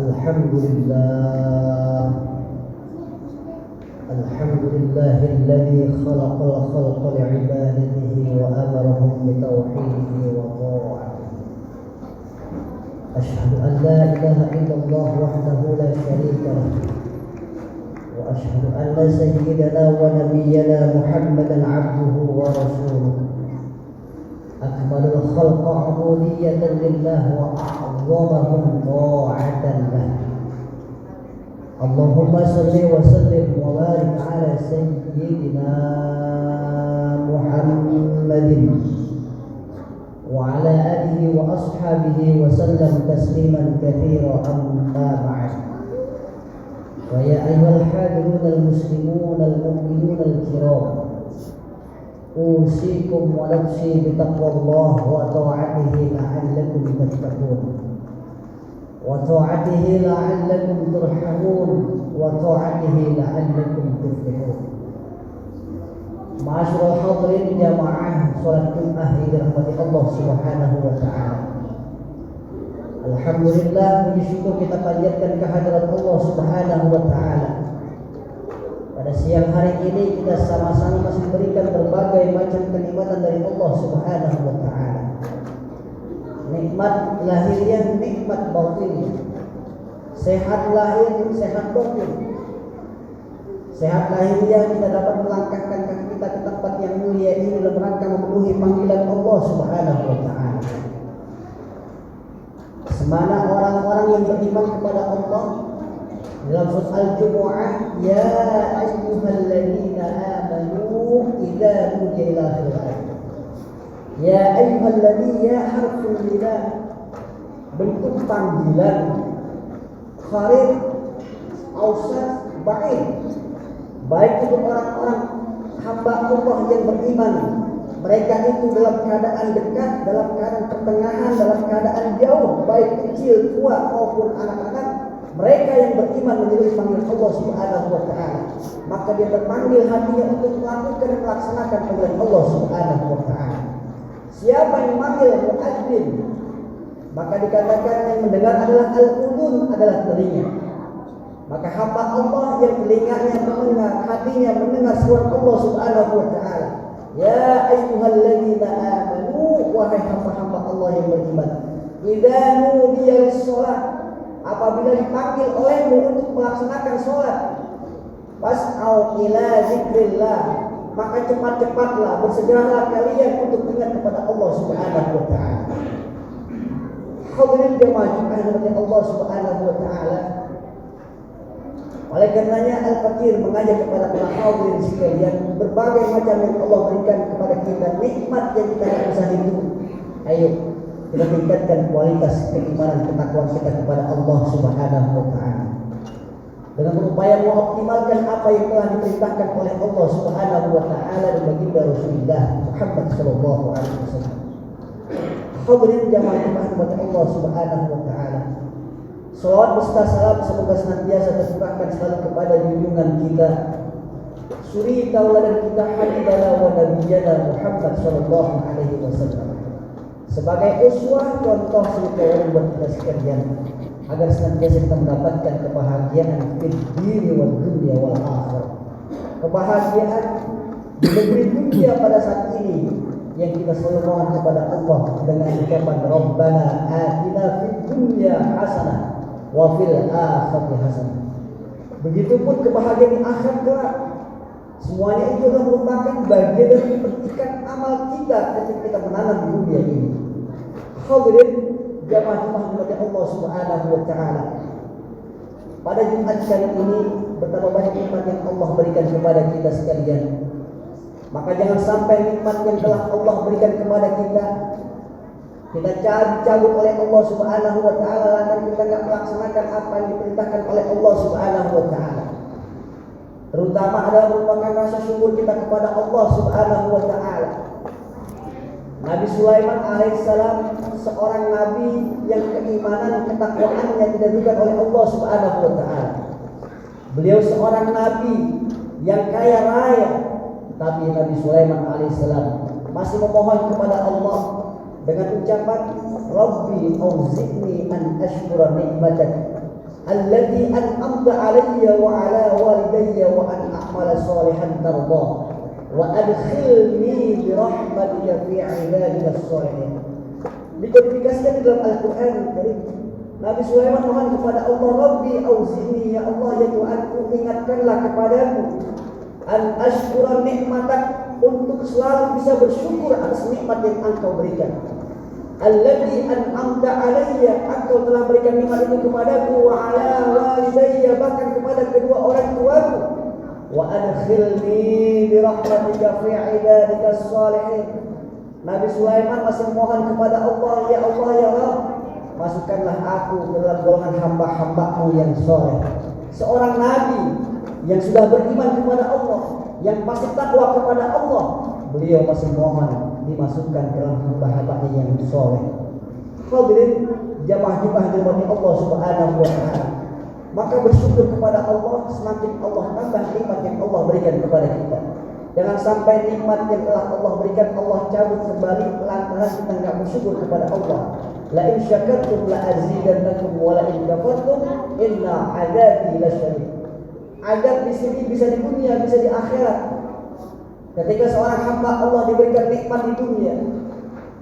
Alhamdulillah. Alhamdulillahilladzi khalaqal khalqa li'ibadatihi wa amarahum bitauhidihi wa ta'atihi. Asyhadu an la ilaha illallah wahdahu la syarika lah. Wa asyhadu anna sayyidana wa nabiyyana Muhammadan 'abduhu wa rasuluh. Akmalul khalqa 'ubudiyatan lillah wa a'zamahum ta'atan lah. Allahumma salli wa sallim wa barik ala sayyidina Muhammadin wa ala alihi wa ashabihi wa sallam tasliman katsira, amma ba'd. Wa ya ayyuhal hadirun al-muslimun al-mu'minun al-kiram, usikum wa nafsi bi taqwallah wa ta'atihi la'allakum tattaqun wa ta'atihi la'allakum turhamun wa ta'atihi la'allakum tuflihun. Ma'asyiral hadirin jamaah salat Jumat yang dirahmati Allah Subhanahu wa taala. Alhamdulillah, puji syukur kita panjatkan kehadirat Allah Subhanahu wa taala. Pada siang hari ini kita sama-sama masih berikan berbagai macam kenikmatan dari Allah Subhanahu wa taala. Nikmat lahiriah, nikmat batiniyah. Sehat lahir, sehat batin. Sehat lahiriah, kita dapat melangkahkan kaki kita ke tempat yang mulia ini dalam rangka memenuhi panggilan Allah Subhanahu wa taala. Semana orang-orang yang beriman kepada Allah dalam surat Al-Jumu'ah, ya ayyuhalladzina amanu idza nudiya ila salat. Ya ayyuhalladzina, ya harfun nida, bentuk panggilan, kharif, ausat, ba'id. Baik untuk orang-orang hamba Allah yang beriman, mereka itu dalam keadaan dekat, dalam keadaan pertengahan, dalam keadaan jauh, baik kecil, tua maupun anak-anak. Mereka yang beriman menjadi panggil Allah Subhanahu wa taala, maka dia terpanggil hatinya untuk melakukan dan melaksanakan panggilan Allah Subhanahu wa taala. Siapa yang memanggil muadzin, maka dikatakan yang mendengar adalah al-udhun, adalah telinga. Maka hamba Allah yang telinganya mendengar, hatinya mendengar suara Allah Subhanahu wa taala. Ya ayyuhalladzina amanu, wahai hamba-hamba Allah yang beriman, idza nudiya lis-shalah, apabila dipanggil olehmu untuk melaksanakan sholat, fas'au ila zikrillah, maka cepat-cepatlah, bersegeralah kalian untuk ingat kepada Allah Subhanahu wa taala. Hadirin jemaah Jumat Allah Subhanahu wa taala. Oleh karenanya Al-Fakir mengajak kepada para hadirin sekalian, berbagai macam yang Allah berikan kepada kita, nikmat yang kita tidak bisa hitung. Ayo kita tingkatkan kualitas keimanan ketakwaan kita kepada Allah Subhanahu wa taala dengan berupaya mengoptimalkan apa yang telah diperintahkan oleh Allah Subhanahu wa taala dan baginda Rasulullah Muhammad sallallahu alaihi wasallam. Hadirin jamaah Allah Subhanahu wa taala. Salawat beserta salam semoga senantiasa tercurahkan selalu kepada junjungan kita, suri tauladan kita, habibana wa nabiyana Muhammad sallallahu alaihi wasallam, sebagai uswah, contoh suri buat kita sekalian, agar senantiasa kita mendapatkan kebahagiaan fid dini wal dunya wal akhirah. Kebahagiaan di negeri dunia pada saat ini yang kita selalu mohon kepada Allah dengan ucapan Rabbana atina fid dunya hasanah wa fil akhirati hasanah. Begitupun kebahagiaan di akhirat kelak. Semuanya itu adalah merupakan bagian dari petikan amal kita ketika kita menanam di dunia ini. Hadirin jamaah Allah Subhanahu wa taala. Pada Jumat kali ini betapa banyak nikmat yang Allah berikan kepada kita sekalian. Maka jangan sampai nikmat yang telah Allah berikan kepada kita cabut oleh Allah Subhanahu wa taala lantaran kita tidak melaksanakan apa yang diperintahkan oleh Allah Subhanahu wa taala. Terutama adalah merupakan rasa syukur kita kepada Allah Subhanahu wa taala. Nabi Sulaiman alaihissalam seorang nabi yang keimanan ketakwaannya didahulukan oleh Allah Subhanahu wa taala. Beliau seorang nabi yang kaya raya, tapi Nabi Sulaiman alaihissalam masih memohon kepada Allah dengan ucapan Rabbi auzi'ni an ashkura ni'matak allati an'amta 'alayya wa 'ala walidayya wa an a'mala shalihan tardah wa adkhilni bi rahmatika fi 'ibadika shalihin. Dikodifikasikan di dalam Al-Qur'an Karim. Nabi Sulaiman mohon kepada Allah, Rabbi auzi'ni, ya Allah ya Tuhanku, ingatkanlah kepadaku an ashkura nikmatak, untuk selalu bisa bersyukur atas nikmat yang Engkau berikan. Allati an'amta 'alayya, Engkau telah berikan nikmat itu kepadaku, wa 'ala walidayya, bahkan kepada kedua orang tuaku, wa adkhilni bi rahmatika fi 'ibadika shalihin. Nabi Sulaiman masih mohon kepada Allah, ya Allah ya Rabb, masukkanlah aku ke dalam golongan hamba-hambamu yang soleh. Seorang nabi yang sudah beriman kepada Allah, yang pasti takwa kepada Allah, beliau masih mohon dimasukkan ke dalam hamba-hambanya yang soleh. Hadirin jamaah-jamaah dirahmati Allah Subhanahu wa taala. Maka bersyukur kepada Allah, semakin Allah tambah nikmat yang Allah berikan kepada kita. Jangan sampai nikmat yang telah Allah berikan Allah cabut kembali lantaran kita enggak bersyukur kepada Allah. La in syakartum la azidannakum wa la in kafartum inna 'adzabi lasyadid. Adab di sini bisa di dunia, bisa di akhirat. Ketika seorang hamba Allah diberikan nikmat di dunia,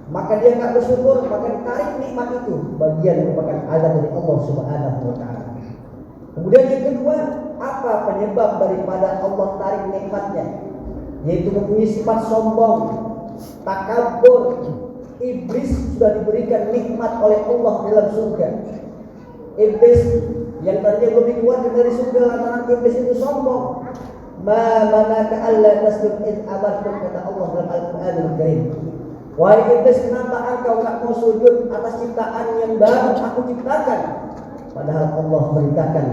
maka dia enggak bersyukur, maka ditarik nikmat itu, bagian merupakan azab dari Allah Subhanahu wa taala. Kemudian yang kedua, apa penyebab daripada Allah tarik nikmatnya? Yaitu mempunyai sifat sombong, takabur. Iblis sudah diberikan nikmat oleh Allah dalam surga. Iblis yang tadinya belum dikeluarkan dari surga lantaran iblis itu sombong. Ma manaka alla tasjud id amartum, kata Allah dalam Al-Qur'anul Karim. Wahai iblis, kenapa engkau tak mau sujud atas ciptaan yang baru aku ciptakan? Padahal Allah perintahkan.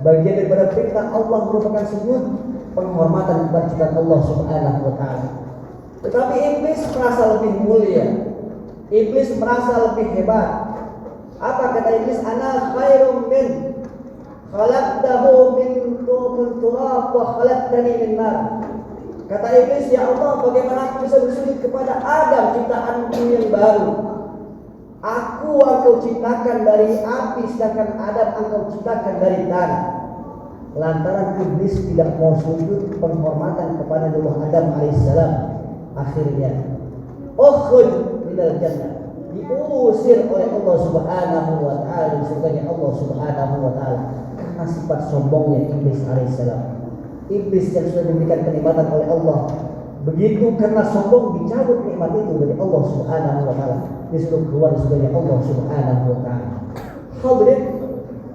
Bagian daripada perintah Allah merupakan sujud, penghormatan kepada ciptaan Allah Subhanahu wa taala. Tetapi iblis merasa lebih mulia. Iblis merasa lebih hebat. Apa kata iblis? Ana khairum min khalaqtahu min turab wa khalaqtani min nar. Kata iblis, ya Allah, bagaimana aku bisa bersujud kepada Adam, ciptaanku yang baru? Aku engkau ciptakan dari api, sedangkan Adam engkau ciptakan dari tanah. Lantaran iblis tidak mau sujud penghormatan kepada Nabi Adam alaihissalam, akhirnya ukhruj minal jannah, diusir oleh Allah Subhanahu wa taala dari surganya Allah Subhanahu wa taala karena sifat sombongnya iblis alaihissalam. Iblis yang sudah diberikan kenikmatan oleh Allah, begitu karena sombong dicabut nikmat itu dari Allah Subhanahu wa taala, disuruh keluar dari surganya Allah Subhanahu wa taala. Hadirin,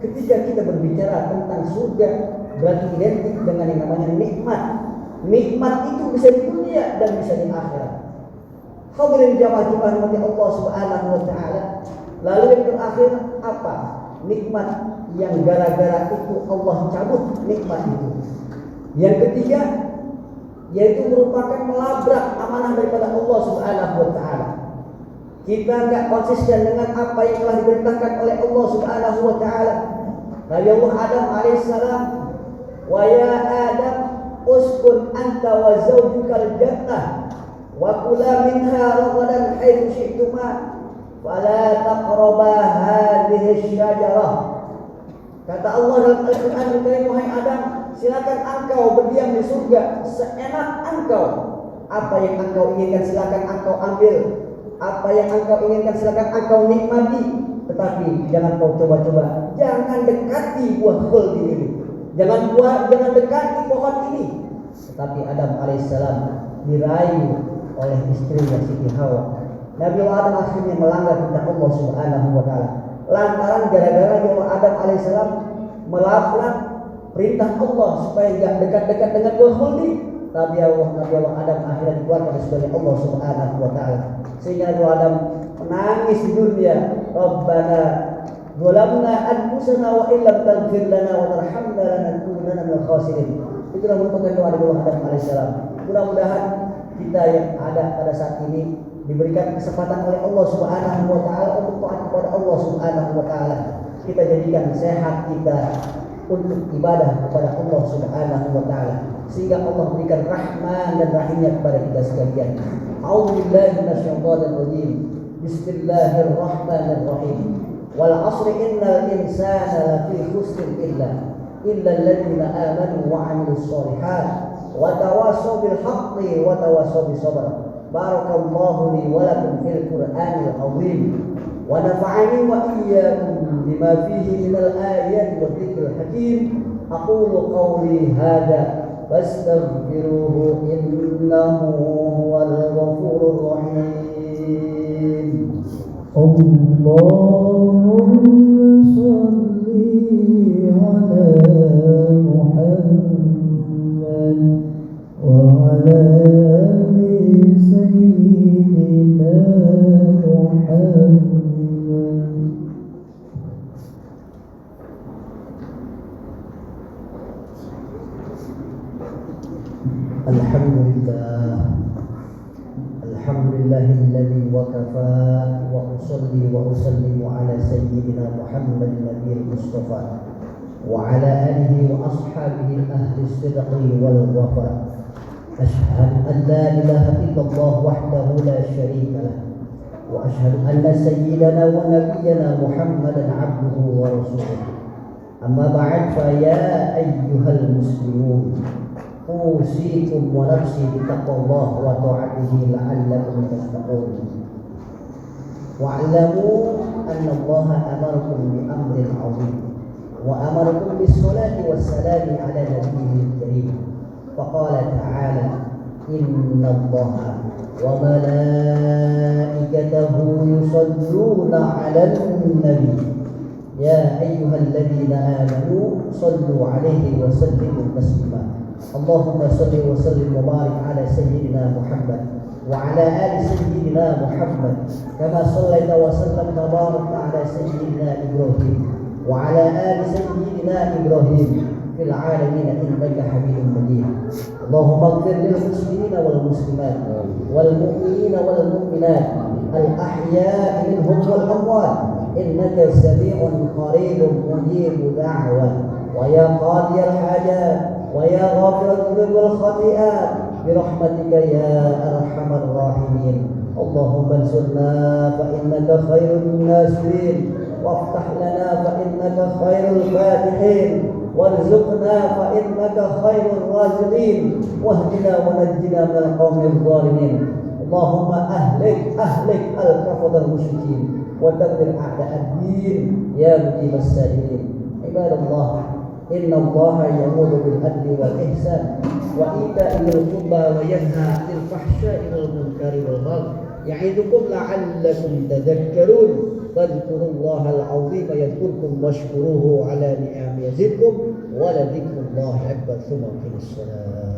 ketika kita berbicara tentang surga, berarti identik dengan yang namanya nikmat. Nikmat itu bisa di dunia dan bisa di akhirat. Hadirin jamaah-jamaah rahmati Allah Subhanahu wa taala. Lalu yang terakhir apa? Nikmat yang gara-gara itu Allah cabut nikmat itu. Yang ketiga yaitu merupakan melabrak amanah daripada Allah Subhanahu wa taala. Kita enggak konsisten dengan apa yang telah diperintahkan oleh Allah Subhanahu wa taala. Nabi Allah Adam alaihissalam, wa ya Adam uskun anta wa zawjukal jannah wa kula minha ragadan haitsu syi'tuma fala taqraba hadhihi syajarah. Kata Allah dalam Al-Qur'an Al-Karim, wahai Adam, silakan engkau berdiam di surga seenak engkau. Apa yang engkau inginkan silakan engkau ambil. Apa yang engkau inginkan silakan engkau nikmati. Tetapi jangan kau coba-coba, jangan dekati buah khuldi ini. Jangan dekati pohon ini. Tetapi Adam alaihissalam dirayu oleh istrinya Siti Hawa. Nabi Adam akhirnya melanggar perintah Allah Subhanahu wa taala. Lantaran gara-gara Nabi Adam alaihissalam melanggar perintah Allah supaya tidak dekat-dekat dengan buah khuldi, Nabi Allah Adam akhirnya dikeluarkan dari surga Allah Subhanahu wa taala. Sehingga Nabi Adam menangis di dunia, Rabbana zalamna anfusana wa illam taghfir lana wa tarhamna lanakunanna minal khasirin. Itulah merupakan doa Nabi Adam alaihissalam. Mudah-mudahan kita yang ada pada saat ini diberikan kesempatan oleh Allah Subhanahu wa taala untuk taat kepada Allah Subhanahu wa taala. Kita jadikan sehat kita untuk ibadah kepada Allah Subhanahu wa taala, sehingga Allah berikan rahman dan rahimnya kepada kita sekalian. A'udzubillahi minasyaitonir rajim. Bismillahirrahmanirrahim. wal asri innal insana lafi khusr illa alladhina amanu wa 'amilus shalihat wa tawassaw bil haqqi wa tawassaw bis sabr. Barakallahu li wa lakum fil Qur'anil azim wa nafa'ani wa iyyakum bima fihi minal ayati wa dzikril hakim. Aqulu qawli hadha wastaghfiruhu innahu huwal ghafurur rahim. Allahumma salli ala Muhammad wa ala ali sayyidina Muhammad. Alhamdulillahilladzi wa kafa wa usalli wa usallimu ala sayyidina Muhammadin nabiyil mustafa wa ala alihi wa ashabihi ahli sidqi wal wafa. Ashhadu an la ilaha illallah wahdahu la syarika lah wa ashhadu anna sayyidana wa nabiyyana Muhammadan abduhu wa rasuluh. Amma ba'd, fa ya ayyuhal muslimun usikum wa nafsi bittaqwallah wa ta'atihi la'allakum tattaqun. Wa'lamu anna Allah amarakum bi amrin 'azim wa amarakum bis salati was salami 'ala nabiyyil karim. Faqala ta'ala inna Allaha wa malaikatahu yusalluna 'alan nabiy ya ayyuhalladzina amanu sallu 'alaihi wa sallimu taslima. Allahumma salli wa sallim wa barik ala sayyidina Muhammad wa ala ali sayyidina Muhammad kama sallaita wa sallamta wa barakta ala sayyidina Ibrahim wa ala ali sayyidina Ibrahim fil alamin innaka Hamidum Majid. Allahumma ighfir lil muslimina wal muslimat wal mu'minina wal mu'minat al ahya'i minhum wal amwat innaka sami'un qaribun mujibud da'wat wa ya qadiyal hajat wa ya ghafir dzunub khati'at bi rahmatika ya arhamar rahimin. Allahumma ansurna fa innaka khairun nasirin waftah lana fa innaka khairul fatihin warzuqna fa innaka khairur raziqin wahdina wa najjina minal qawmil zalimin. Allahumma ahlik al-kafadhal musyrikin wa dabbir a'da'ad-din ya mujibas sa'ilin. Ibadallah, inna Allaha ya'muru bil adli wal ihsan wa ita'i dzil qurba wa yanha 'anil fahsya'i wal munkari wal baghi ya'idukum la'allakum tadhakkarun. Fadhkurullahal 'azima yadhkurkum washkuruhu 'ala ni'amihi yazidkum wa la dzikrullahi akbar. Tsumma qimis shalah.